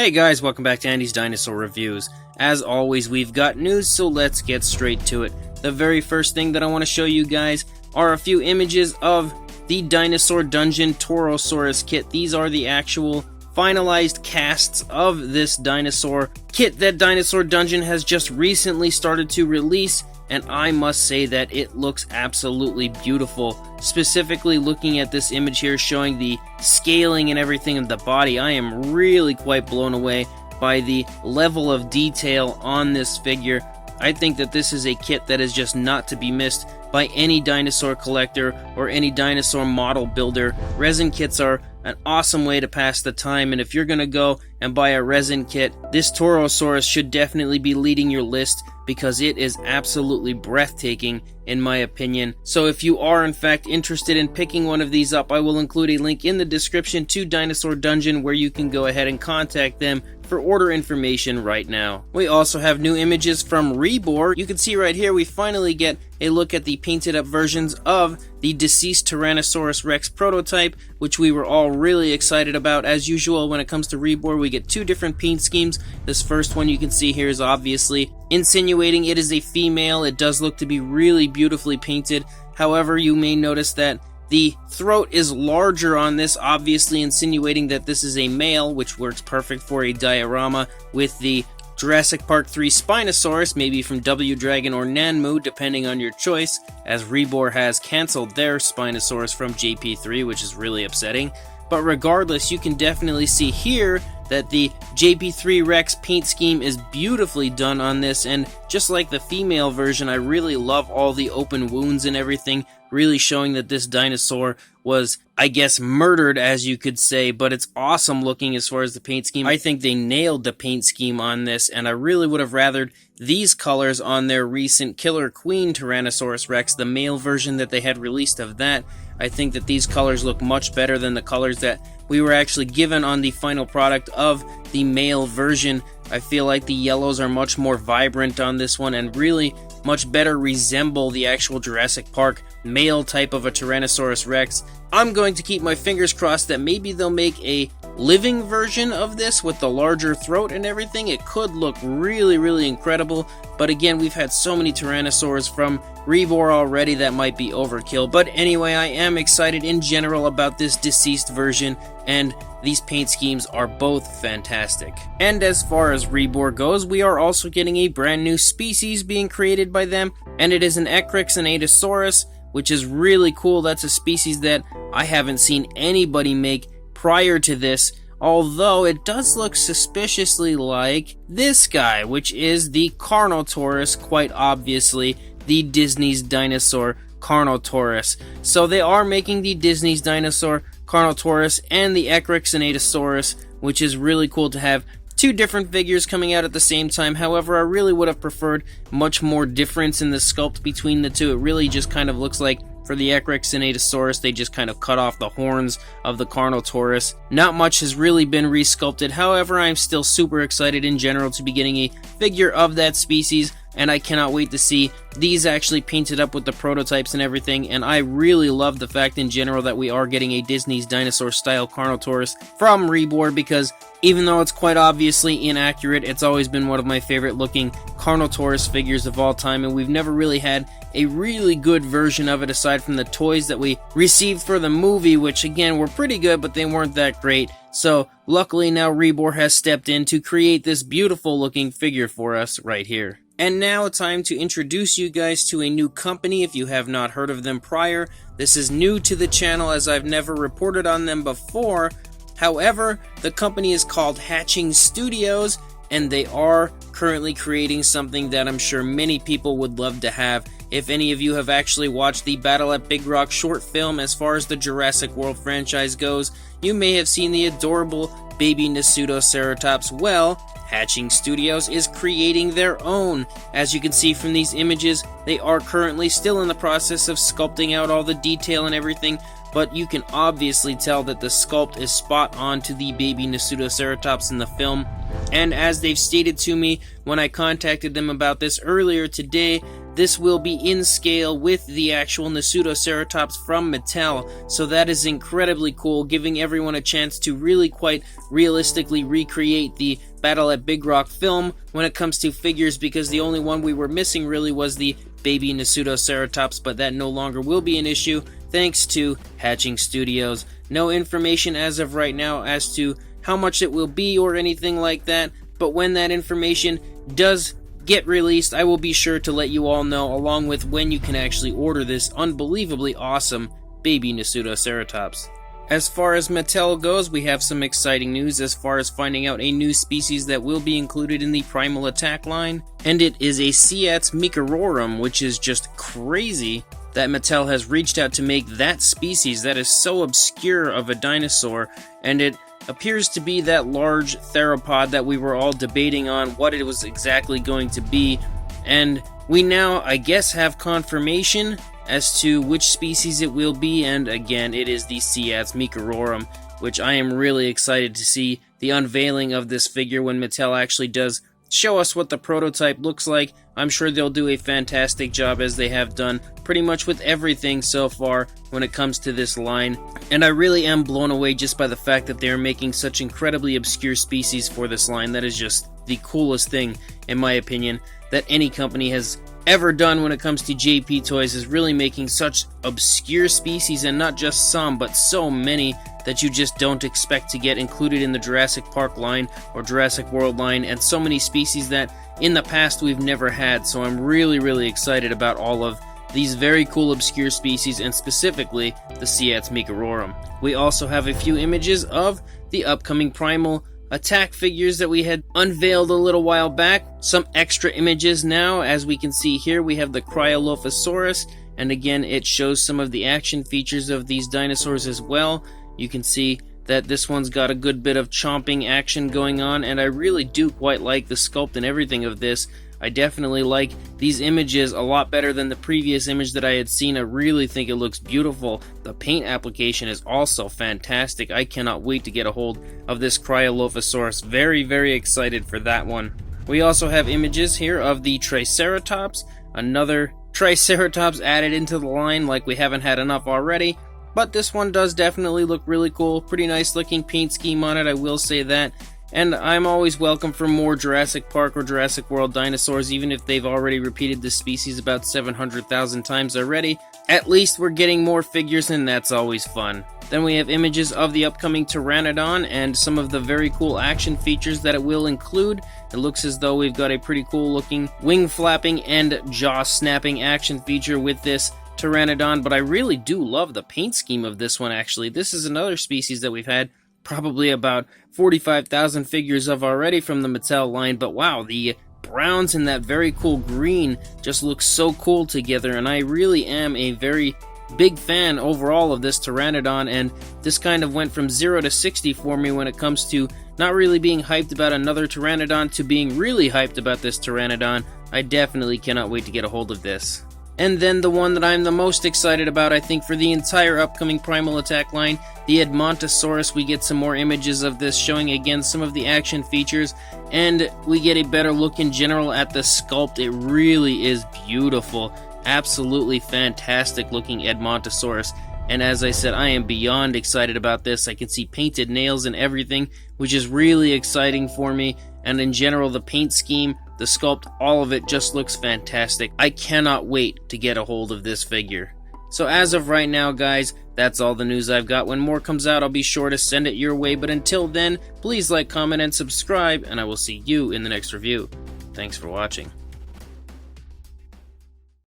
Hey guys, welcome back to Andy's Dinosaur Reviews. As always, we've got news, so let's get straight to it. The very first thing that I want to show you guys are a few images of the Dinosaur Dungeon Torosaurus kit. These are the actual finalized casts of this dinosaur kit that Dinosaur Dungeon has just recently started to release, and I must say that it looks absolutely beautiful. Specifically looking at this image here showing the scaling and everything of the body, I am really quite blown away by the level of detail on this figure. I think that this is a kit that is just not to be missed by any dinosaur collector or any dinosaur model builder. Resin kits are an awesome way to pass the time, and if you're gonna go and buy a resin kit, this Torosaurus should definitely be leading your list because it is absolutely breathtaking in my opinion. So if you are in fact interested in picking one of these up, I will include a link in the description to Dinosaur Dungeon where you can go ahead and contact them for order information right now. We also have new images from Rebor. You can see right here we finally get a look at the painted up versions of the deceased Tyrannosaurus Rex prototype, which we were all really excited about. As usual, when it comes to Rebor, we get two different paint schemes. This first one you can see here is obviously insinuating it is a female. It does look to be really beautifully painted. However, you may notice that the throat is larger on this, obviously insinuating that this is a male, which works perfect for a diorama with the Jurassic Park 3 Spinosaurus, maybe from W Dragon or Nanmu, depending on your choice, as Rebor has cancelled their Spinosaurus from JP3, which is really upsetting. But regardless, you can definitely see here that the JP3 Rex paint scheme is beautifully done on this, and just like the female version, I really love all the open wounds and everything, really showing that this dinosaur was, I guess, murdered, as you could say, but it's awesome looking as far as the paint scheme. I think they nailed the paint scheme on this, and I really would have rathered these colors on their recent Killer Queen Tyrannosaurus Rex, the male version that they had released of that. I think that these colors look much better than the colors that we were actually given on the final product of the male version. I feel like the yellows are much more vibrant on this one and really much better resemble the actual Jurassic Park male type of a Tyrannosaurus Rex. I'm going to keep my fingers crossed that maybe they'll make a living version of this with the larger throat and everything. It could look really, really incredible, but again, we've had so many Tyrannosaurs from Rebor already that might be overkill. But anyway, I am excited in general about this deceased version, and these paint schemes are both fantastic. And as far as Rebor goes, we are also getting a brand new species being created by them, and it is an Ecryxenatosaurus, which is really cool. That's a species that I haven't seen anybody make prior to this, although it does look suspiciously like this guy, which is the Carnotaurus, quite obviously the Disney's dinosaur Carnotaurus. So they are making the Disney's dinosaur Carnotaurus and the Ecryxenatosaurus, which is really cool to have two different figures coming out at the same time. However, I really would have preferred much more difference in the sculpt between the two. It really just kind of looks like for the Ecryxenatosaurus, they just kind of cut off the horns of the Carnotaurus. Not much has really been resculpted. However, I'm still super excited in general to be getting a figure of that species, and I cannot wait to see these actually painted up with the prototypes and everything. And I really love the fact in general that we are getting a Disney's dinosaur style Carnotaurus from Rebor, because even though it's quite obviously inaccurate, it's always been one of my favorite looking Carnotaurus figures of all time, and we've never really had a really good version of it aside from the toys that we received for the movie, which again were pretty good, but they weren't that great. So luckily now Rebor has stepped in to create this beautiful looking figure for us right here. And now time to introduce you guys to a new company if you have not heard of them prior. This is new to the channel as I've never reported on them before. However, the company is called Hatching Studios, and they are currently creating something that I'm sure many people would love to have. If any of you have actually watched the Battle at Big Rock short film as far as the Jurassic World franchise goes, you may have seen the adorable baby Nasutoceratops. Well, Hatching Studios is creating their own. As you can see from these images, they are currently still in the process of sculpting out all the detail and everything, but you can obviously tell that the sculpt is spot on to the baby Nasutoceratops in the film. And as they've stated to me when I contacted them about this earlier today, this will be in scale with the actual Nasutoceratops from Mattel, so that is incredibly cool, giving everyone a chance to really quite realistically recreate the Battle at Big Rock film when it comes to figures, because the only one we were missing really was the baby Nasutoceratops, but that no longer will be an issue thanks to Hatching Studios. No information as of right now as to how much it will be or anything like that, but when that information does get released, I will be sure to let you all know, along with when you can actually order this unbelievably awesome baby Nasutoceratops. As far as Mattel goes, we have some exciting news as far as finding out a new species that will be included in the Primal Attack line, and it is a Ciats Microrum, which is just crazy that Mattel has reached out to make that species that is so obscure of a dinosaur, and it appears to be that large theropod that we were all debating on what it was exactly going to be, and we now, I guess, have confirmation as to which species it will be, and again, it is the Ciats Microrum, which I am really excited to see the unveiling of this figure when Mattel actually does show us what the prototype looks like. I'm sure they'll do a fantastic job, as they have done pretty much with everything so far when it comes to this line, and I really am blown away just by the fact that they are making such incredibly obscure species for this line. That is just the coolest thing, in my opinion, that any company has ever done when it comes to JP Toys, is really making such obscure species, and not just some, but so many that you just don't expect to get included in the Jurassic Park line or Jurassic World line, and so many species that in the past we've never had. So I'm really excited about all of these very cool obscure species, and specifically the Ciats Microrum. We also have a few images of the upcoming Primal Attack figures that we had unveiled a little while back. Some extra images now. As we can see here, we have the Cryolophosaurus, and again, it shows some of the action features of these dinosaurs as well. You can see that this one's got a good bit of chomping action going on, and I really do quite like the sculpt and everything of this. I definitely like these images a lot better than the previous image that I had seen. I really think it looks beautiful. The paint application is also fantastic. I cannot wait to get a hold of this Cryolophosaurus. Very excited for that one. We also have images here of the Triceratops, another Triceratops added into the line, like we haven't had enough already. But this one does definitely look really cool. Pretty nice looking paint scheme on it, I will say that. And I'm always welcome for more Jurassic Park or Jurassic World dinosaurs, even if they've already repeated this species about 700,000 times already. At least we're getting more figures, and that's always fun. Then we have images of the upcoming Pteranodon and some of the very cool action features that it will include. It looks as though we've got a pretty cool looking wing flapping and jaw snapping action feature with this Pteranodon, but I really do love the paint scheme of this one, actually. This is another species that we've had probably about 45,000 figures of already from the Mattel line, but wow, the browns and that very cool green just look so cool together, and I really am a very big fan overall of this Pteranodon, and this kind of went from 0 to 60 for me when it comes to not really being hyped about another Pteranodon to being really hyped about this Pteranodon. I definitely cannot wait to get a hold of this. And then the one that I'm the most excited about, I think, for the entire upcoming Primal Attack line, the Edmontosaurus. We get some more images of this showing again some of the action features, and we get a better look in general at the sculpt. It really is beautiful. Absolutely fantastic looking Edmontosaurus. And as I said, I am beyond excited about this. I can see painted nails and everything, which is really exciting for me. And in general, the paint scheme, the sculpt, all of it just looks fantastic. I cannot wait to get a hold of this figure. So as of right now, guys, that's all the news I've got. When more comes out, I'll be sure to send it your way. But until then, please like, comment, and subscribe, and I will see you in the next review. Thanks for watching.